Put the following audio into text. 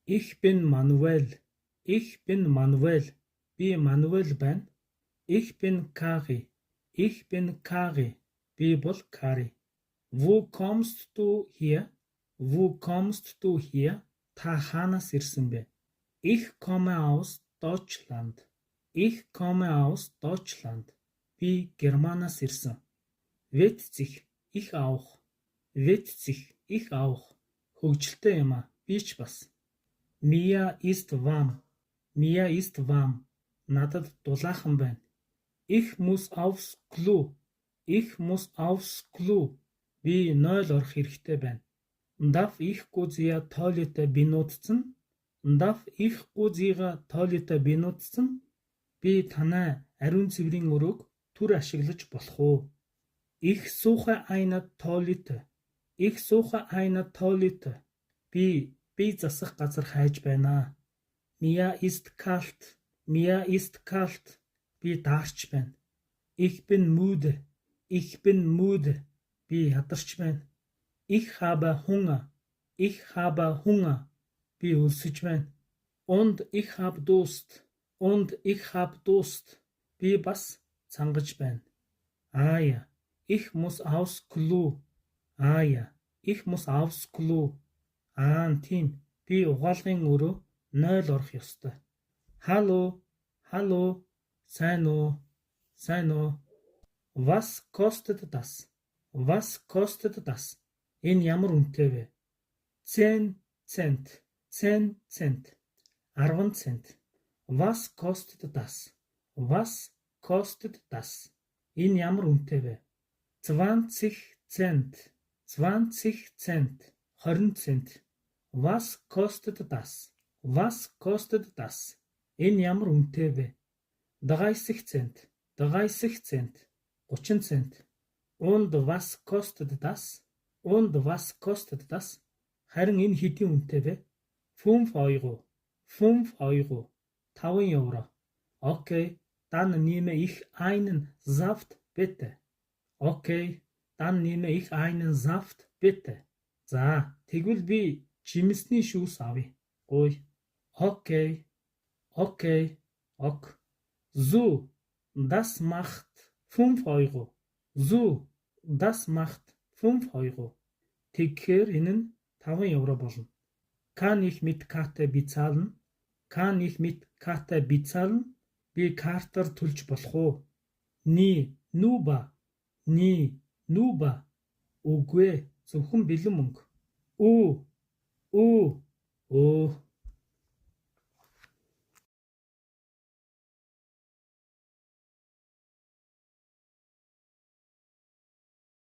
Ich bin Manuel. Ich bin Manuel. Би Manuel байна. Ich bin Kari. Ich bin Kari. Би бол Kari. Wo kommst du hier? Wo kommst du hier? Та хаанаас ирсэн бэ? Ich komme aus Deutschland. Ich komme aus Deutschland. Би Германаас ирсэн. Witzig. Ich auch. Witzig. Ich auch. Хөгжилтэй юм а. Би ч бас. Mir ist warm. Mir ist warm. Надад дулаахан байна. Ich muss aufs Klo. Ich muss aufs Klo. Би 0 орох хэрэгтэй байна. Darf ich kurz Toilette benutzen? Darf ich kurz Toilette benutzen? Би танай ариун цэврийн өрөөг түр ашиглаж болох уу? Ich suche eine Toilette. Ich suche eine Toilette. Би засах газар хайж байна. Mir ist kalt. Mir ist kalt. Би даарч байна. Ich bin müde. Ich bin müde. Би ядарч байна. Ich habe Hunger. Ich habe Hunger. Би өлсөж байна. Und ich habe Durst. Und ich habe Durst. Би бас цангаж байна. Ja. Ich muss aufs Klo. Ja. Ich muss aufs Klo. Тийм. Би угаалгын өрөө 0 орох ёстой. Hallo. Hallo. Сайн уу? Сайн уу? Was kostet das? Was kostet das? Энэ ямар үнэтэй вэ? 10 Cent. 10 Cent. 10 цент. Was kostet das? Was kostet das? Энэ ямар үнэтэй вэ? 20 Cent. 20 Cent. 20 цент. Was kostet das? Was kostet das? Энэ ямар үнэтэй вэ? 30 Cent. 30 Cent. 30 цент. Und was kostet das? Und was kostet das? Харин энэ хэдийн үнэтэй вэ? 5 Euro. 5 Euro. 5 евро. Okay, dann nehme ich einen Saft bitte. Okay, dann nehme ich einen Saft bitte. За, тэгвэл би жимсний шүүс авъя. Ой. Okay. Okay. Ok. So, das macht 5 Euro. So, das macht 5 Euro. Тэгэхээр энэ нь 5 евро болно. Kann ich mit Karte bezahlen? Kann ich mit Karte bezahlen? Би картаар төлж болох уу? Nie, nuba. Nie, nuba. Үгүй ээ, зөвхөн бэлэн мөнгө. Оо.